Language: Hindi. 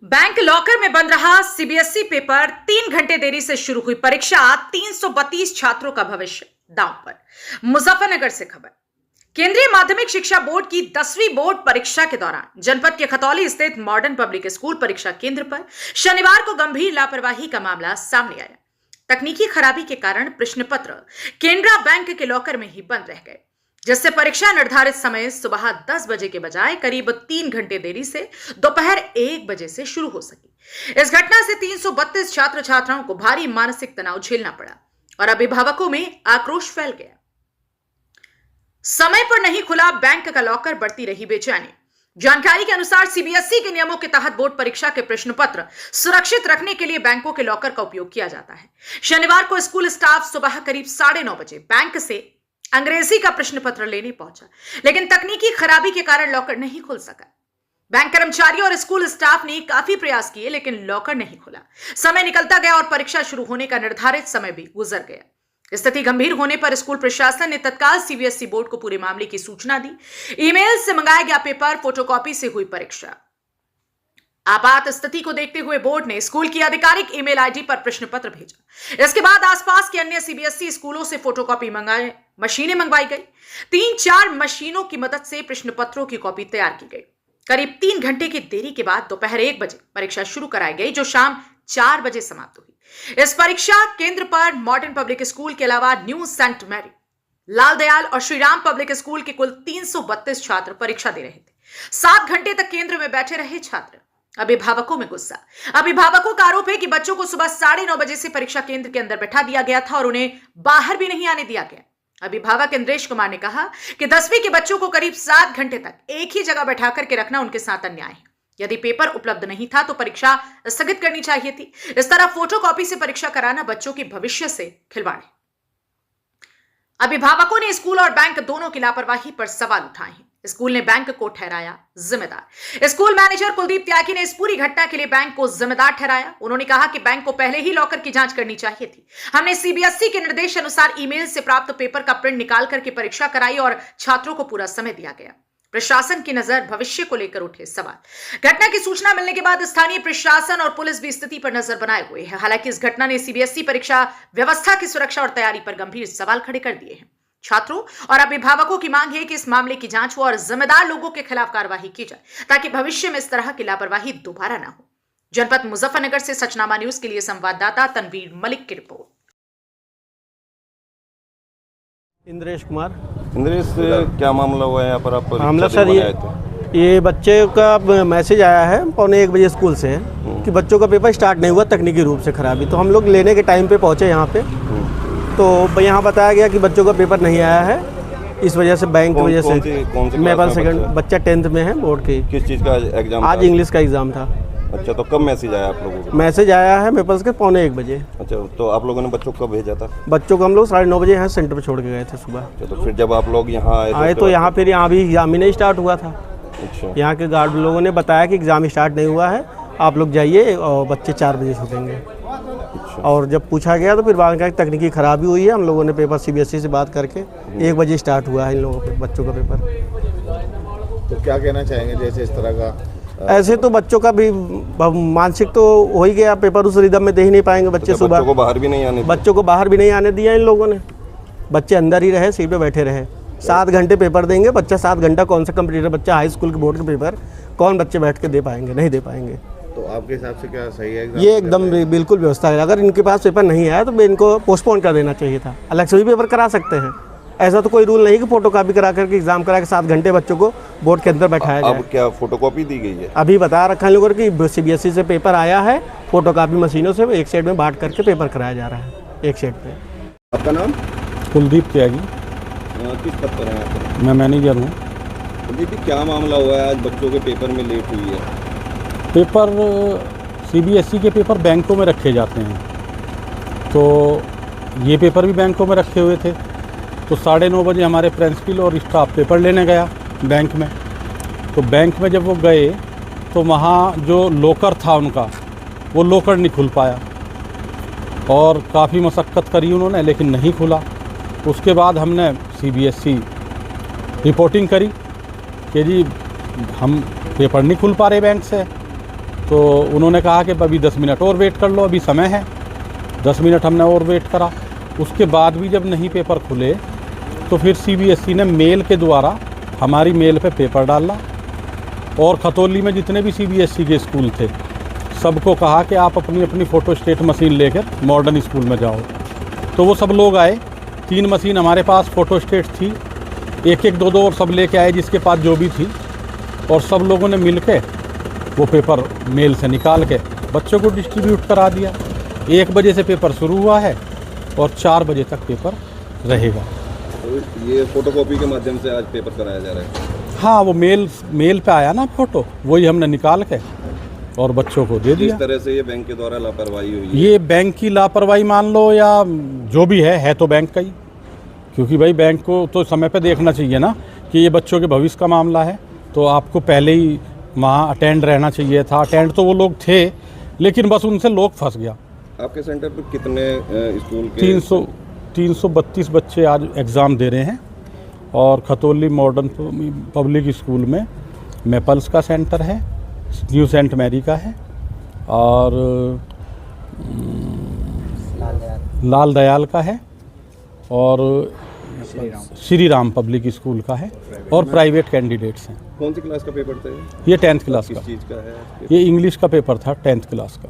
बैंक लॉकर में बंद रहा सीबीएसई पेपर। 3 घंटे देरी से शुरू हुई परीक्षा। 332 छात्रों का भविष्य दांव पर। मुजफ्फरनगर से खबर। केंद्रीय माध्यमिक शिक्षा बोर्ड की 10वीं बोर्ड परीक्षा के दौरान जनपद के खतौली स्थित मॉडर्न पब्लिक स्कूल परीक्षा केंद्र पर शनिवार को गंभीर लापरवाही का मामला सामने आया। तकनीकी खराबी के कारण प्रश्न पत्र केनरा बैंक के लॉकर में ही बंद रह गए, जिससे परीक्षा निर्धारित समय सुबह 10 बजे के बजाय करीब 3 घंटे देरी से दोपहर 1 बजे से शुरू हो सकी। इस घटना से 332 छात्र छात्राओं को भारी मानसिक तनाव झेलना पड़ा और अभिभावकों में आक्रोश फैल गया। समय पर नहीं खुला बैंक का लॉकर, बढ़ती रही बेचैनी। जानकारी के अनुसार सीबीएसई के नियमों के तहत बोर्ड परीक्षा के प्रश्न पत्र सुरक्षित रखने के लिए बैंकों के लॉकर का उपयोग किया जाता है। शनिवार को स्कूल स्टाफ सुबह करीब 9:30 बजे बैंक से अंग्रेजी का प्रश्न पत्र लेने पहुंचा, लेकिन तकनीकी खराबी के कारण लॉकर नहीं खुल सका। बैंक कर्मचारियों और स्कूल स्टाफ ने काफी प्रयास किए, लेकिन लॉकर नहीं खुला। समय निकलता गया और परीक्षा शुरू होने का निर्धारित समय भी गुजर गया। स्थिति गंभीर होने पर स्कूल प्रशासन ने तत्काल सीबीएसई बोर्ड को पूरे मामले की सूचना दी। ईमेल से मंगाया गया पेपर, फोटोकॉपी से हुई परीक्षा। आपात स्थिति को देखते हुए बोर्ड ने स्कूल की आधिकारिक ईमेल आईडी पर प्रश्न पत्र भेजा। इसके बाद आसपास के अन्य सीबीएसई स्कूलों से फोटोकॉपी मंगाए, मशीनें मंगवाई गई। 3-4 मशीनों की मदद से प्रश्न पत्रों की कॉपी तैयार की गई। करीब 3 घंटे की देरी के बाद दोपहर 1 बजे परीक्षा शुरू कराई गई, जो शाम 4 बजे समाप्त हुई। इस परीक्षा केंद्र पर मॉडर्न पब्लिक स्कूल के अलावा न्यू सेंट मैरी, लाल दयाल और श्रीराम पब्लिक स्कूल के कुल 332 छात्र परीक्षा दे रहे थे। 7 घंटे तक केंद्र में बैठे रहे छात्र। अभिभावकों में गुस्सा। अभिभावकों का आरोप है कि बच्चों को सुबह 9:30 बजे से परीक्षा केंद्र के अंदर बैठा दिया गया था और उन्हें बाहर भी नहीं आने दिया गया। अभिभावक इंद्रेश कुमार ने कहा कि 10वीं के बच्चों को करीब 7 घंटे तक एक ही जगह बैठा करके रखना उनके साथ अन्याय है। यदि पेपर उपलब्ध नहीं था तो परीक्षा स्थगित करनी चाहिए थी। इस तरह फोटोकॉपी से परीक्षा कराना बच्चों के भविष्य से खिलवाड़ है। अभिभावकों ने स्कूल और बैंक दोनों की लापरवाही पर सवाल उठाए हैं। स्कूल ने बैंक को ठहराया जिम्मेदार। स्कूल मैनेजर कुलदीप त्यागी ने इस पूरी घटना के लिए बैंक को जिम्मेदार ठहराया। उन्होंने कहा कि बैंक को पहले ही लॉकर की जांच करनी चाहिए थी। हमने सीबीएसई के निर्देश अनुसार ईमेल से प्राप्त पेपर का प्रिंट निकाल करके परीक्षा कराई और छात्रों को पूरा समय दिया गया। प्रशासन की नजर भविष्य को लेकर उठे सवाल। घटना की सूचना मिलने के बाद स्थानीय प्रशासन और पुलिस भी स्थिति पर नजर बनाए हुए है। हालांकि इस घटना ने सीबीएसई परीक्षा व्यवस्था की सुरक्षा और तैयारी पर गंभीर सवाल खड़े कर दिए हैं। छात्रों और अभिभावकों की मांग है कि इस मामले की जांच हो और जिम्मेदार लोगों के खिलाफ कार्रवाई की जाए, ताकि भविष्य में इस तरह की लापरवाही दोबारा ना हो। जनपद मुजफ्फरनगर से सचनामा न्यूज के लिए संवाददाता तनवीर मलिक की रिपोर्ट। इंद्रेश कुमार। इंद्रेश, क्या मामला हुआ है यहाँ पर? आप मामला सर ये बच्चे का मैसेज आया है 1:15 बजे स्कूल से कि बच्चों का पेपर स्टार्ट नहीं हुआ, तकनीकी रूप से खराबी। तो हम लोग लेने के टाइम पे पहुँचे यहाँ पे, तो यहाँ बताया गया कि बच्चों का पेपर नहीं आया है, इस वजह से बैंक की वजह से। मेपल सेकंड बच्चा 10th में है बोर्ड की। किस चीज़ का एग्जाम? आज इंग्लिश का एग्जाम था। अच्छा, तो कब मैसेज आया आप लोगों को? मैसेज आया है मेपल्स के 1:15 बजे। अच्छा, तो आप लोगों ने बच्चों को कब भेजा था? बच्चों को हम लोग 9:30 बजे यहाँ सेंटर पर छोड़ के गए थे सुबह। अच्छा, तो फिर जब आप लोग यहाँ आए तो यहाँ फिर यहाँ भी एग्जाम ही नहीं स्टार्ट हुआ था। अच्छा, यहाँ के गार्ड लोगों ने बताया कि एग्ज़ाम स्टार्ट नहीं हुआ है, आप लोग जाइए और बच्चे 4 बजे छूटेंगे। अच्छा। और जब पूछा गया तो फिर बाद में तकनीकी खराबी हुई है। हम लोगों ने पेपर सीबीएसई से बात करके 1 बजे स्टार्ट हुआ है इन लोगों के बच्चों का पेपर। तो क्या कहना चाहेंगे जैसे इस तरह का? ऐसे तो बच्चों का भी मानसिक तो हो ही गया, पेपर उस रिदम में दे ही नहीं पाएंगे बच्चे। सुबह बच्चों को बाहर भी नहीं आने बच्चों को बाहर भी नहीं आने दिया इन लोगों ने। बच्चे अंदर ही रहे, सीट पे बैठे रहे। 7 घंटे पेपर देंगे, बच्चा 7 घंटा कौन सा कंप्यूटर बच्चा हाई स्कूल के बोर्ड के पेपर कौन बच्चे बैठ के दे पाएंगे? नहीं दे पाएंगे। तो आपके हिसाब से क्या सही है? ये एकदम बिल्कुल व्यवस्था है। अगर इनके पास पेपर नहीं आया तो इनको पोस्टपोन कर देना चाहिए था। अलग से भी पेपर करा सकते हैं। ऐसा तो कोई रूल नहीं कि फोटोकॉपी करा करके एग्जाम करा के 7 घंटे बच्चों को बोर्ड के अंदर बैठाया जाए। अब क्या फोटोकॉपी दी गई है? अभी बता रखा है लोगों कि सीबीएसई से पेपर आया है, फोटोकॉपी मशीनों से एक सेट में बांट करके पेपर कराया जा रहा है, एक सेट पे। आपका नाम? कुलदीप त्यागी। किस पद पर है आप? मैं मैनेजर हूँ। कुलदीप जी, क्या मामला हुआ है आज बच्चों के पेपर में लेट हुई है? पेपर सीबीएसई के पेपर बैंकों में रखे जाते हैं, तो ये पेपर भी बैंकों में रखे हुए थे। तो 9:30 बजे हमारे प्रिंसिपल और स्टाफ पेपर लेने गया बैंक में। तो बैंक में जब वो गए तो वहाँ जो लॉकर था उनका, वो लॉकर नहीं खुल पाया और काफ़ी मशक्क़त करी उन्होंने, लेकिन नहीं खुला। उसके बाद हमने सीबीएसई रिपोर्टिंग करी कि जी हम पेपर नहीं खुल पा रहे बैंक से। तो उन्होंने कहा कि अभी 10 मिनट और वेट कर लो, अभी समय है। 10 मिनट हमने और वेट करा। उसके बाद भी जब नहीं पेपर खुले तो फिर CBSE ने मेल के द्वारा हमारी मेल पे पेपर डाला और खतौली में जितने भी CBSE के स्कूल थे सबको कहा कि आप अपनी अपनी फ़ोटोस्टेट मशीन लेकर मॉडर्न स्कूल में जाओ। तो वो सब लोग आए, 3 मशीन हमारे पास फ़ोटोस्टेट थी, एक एक दो और सब लेके आए जिसके पास जो भी थी, और सब लोगों ने मिल के वो पेपर मेल से निकाल के बच्चों को डिस्ट्रीब्यूट करा दिया। 1 बजे से पेपर शुरू हुआ है और 4 बजे तक पेपर रहेगा। तो ये फोटोकॉपी के माध्यम से आज पेपर कराया जा रहा है? हाँ, वो मेल पे आया ना फ़ोटो, वही हमने निकाल के और बच्चों को दे दिया। इस तरह से ये बैंक के द्वारा लापरवाही हुई है? ये बैंक की लापरवाही मान लो या जो भी है तो बैंक का ही, क्योंकि भाई बैंक को तो समय पे देखना चाहिए ना कि ये बच्चों के भविष्य का मामला है, तो आपको पहले ही वहाँ अटेंड रहना चाहिए था। अटेंड तो वो लोग थे, लेकिन बस उनसे लोग फंस गया। आपके सेंटर पर कितने स्कूल के? 332 बच्चे आज एग्ज़ाम दे रहे हैं और खतौली मॉडर्न पब्लिक स्कूल में मेपल्स का सेंटर है, न्यू सेंट मैरी का है और लाल दयाल का है और श्री राम पब्लिक स्कूल का है और प्राइवेट कैंडिडेट्स हैं। कौन सी क्लास का पेपर था ये 10th क्लास का। किस चीज़ का है? ये इंग्लिश का पेपर था 10th क्लास का।